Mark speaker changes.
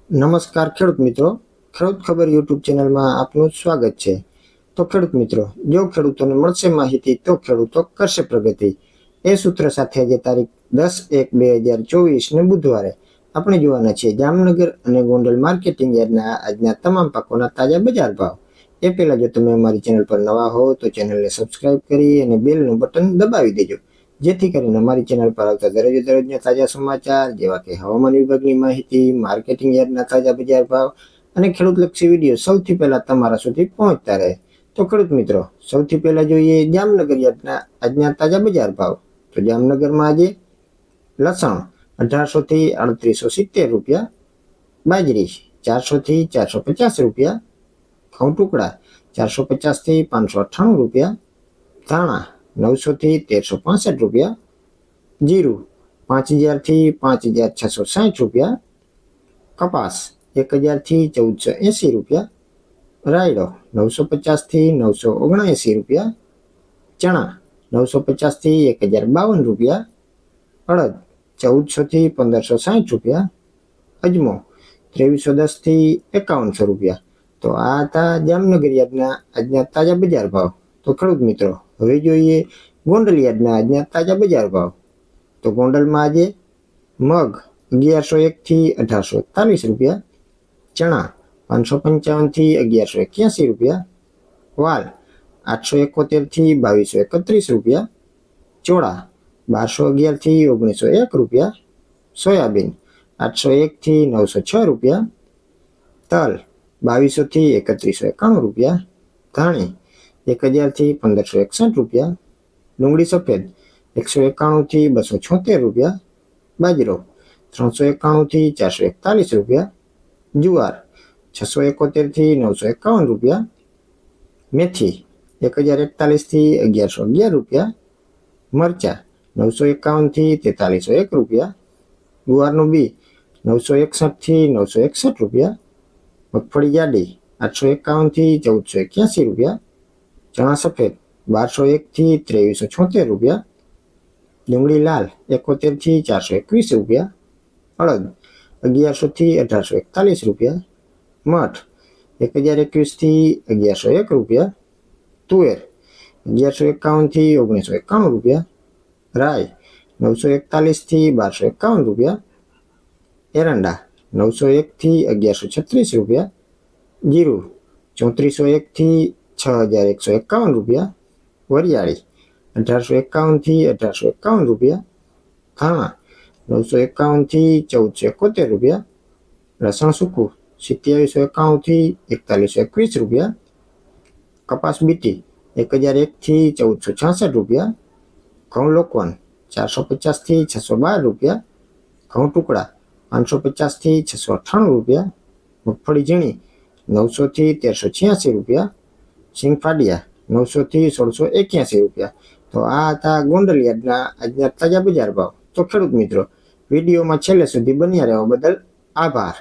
Speaker 1: નમસ્કાર ખેડૂત મિત્રો, ખેડૂત ખબર યુટ્યુબ ચેનલમાં આપનું સ્વાગત છે। તો ખેડૂત મિત્રો, જો ખેડૂતોને મળશે માહિતી તો ખેડૂતો કરશે પ્રગતિ, એ સૂત્ર સાથે આજે તારીખ 10/1/2024 ને બુધવારે આપણે જોવાના છે જામનગર અને ગોંડલ માર્કેટિંગ યાર્ડના આજના તમામ પાકોના તાજા બજાર ભાવ। એ પહેલા જો તમે અમારી ચેનલ પર નવા હો તો ચેનલને સબસ્ક્રાઇબ કરી અને બેલનું બટન દબાવી દેજો, જેથી કરીને અમારી ચેનલ પર આવતા દરરોજના તાજા સમાચાર જેવા કે હવામાન વિભાગની માહિતી, માર્કેટિંગ યાર્ડના તાજા બજાર ભાવ અને ખેડૂતલક્ષી વિડીયો સૌથી પહેલા તમારા સુધી પહોંચતા રહે। તો ખેડૂત મિત્રો, સૌથી પહેલા જોઈએ જામનગર યાર્ડના આજના તાજા બજાર ભાવ। તો જામનગરમાં આજે લસણ 1800 થી 3870 રૂપિયા, બાજરી 400 થી 450 રૂપિયા, ઘઉં ટુકડા 450 થી 598 રૂપિયા, ધાણા 900 થી 1365 રૂપિયા, જીરું 5000 થી 5660 રૂપિયા, કપાસ 1000 થી 1480 રૂપિયા, રાયડો 950 થી 979 રૂપિયા, ચણા 950 થી 1052 રૂપિયા, અડદ 1400 થી 1560 રૂપિયા, અજમો 2310 થી 5100 રૂપિયા। તો આ હતા જામનગર યાર્ડના આજના તાજા બજાર ભાવ। તો ખેડૂત મિત્રો, હવે જોઈએ ગોંડલ યાર્ડના આજના તાજા બજાર ભાવ। તો ગોંડલમાં આજે મગ 1101 થી 1841 રૂપિયા, ચણા 555 થી 1181 રૂપિયા, વાલ 871 થી 2231 રૂપિયા, ચોળા 1211 થી 1901 રૂપિયા, સોયાબીન 801 થી 906 રૂપિયા, તલ 2200 થી 3191 રૂપિયા, ધાણી 1000 થી 1561 રૂપિયા, ડુંગળી સફેદ 191 થી 276 રૂપિયા, બાજરો 391 થી 441 રૂપિયા, જુવાર 671 થી 951 રૂપિયા, મેથી 1041 થી 1111 રૂપિયા, મરચા 951 થી 4301 રૂપિયા, ગુવારનું બી 961 થી 961 રૂપિયા, મગફળી જાડી 851 થી 1481 રૂપિયા, ચણા સફેદ 1201 થી 2376 રૂપિયા, ડુંગળી લાલ 71 થી 421 રૂપિયા, અડદ 1100 થી 1841 રૂપિયા, મઠ 1021 થી 1101 રૂપિયા, તુવેર 1151 થી 1991 રૂપિયા, રાય 941 થી 1251 રૂપિયા, એરંડા 901 થી 1136 રૂપિયા, જીરું 3401 થી 6151 રૂપિયા, વરિયાળી 1851 થી 1851 રૂપિયા, ધાણા 951 થી 1471 રૂપિયા, લસણ સૂકું 2791 થી 4121 રૂપિયા, કપાસ બીટી 1001 થી 1466 રૂપિયા, ઘઉં લોકવન 450 થી 612 રૂપિયા, ઘઉં ટુકડા 550 થી 698 રૂપિયા, મગફળી ઝીણી 900 થી 1386 રૂપિયા, સિંગફાડિયા 900 થી 1681 રૂપિયા। તો આ હતા ગોંડલ યાર્ડના આજના તાજા બજાર ભાવ। તો ખેડૂત મિત્રો, વિડીયોમાં છેલ્લે સુધી બન્યા રહેવા બદલ આભાર।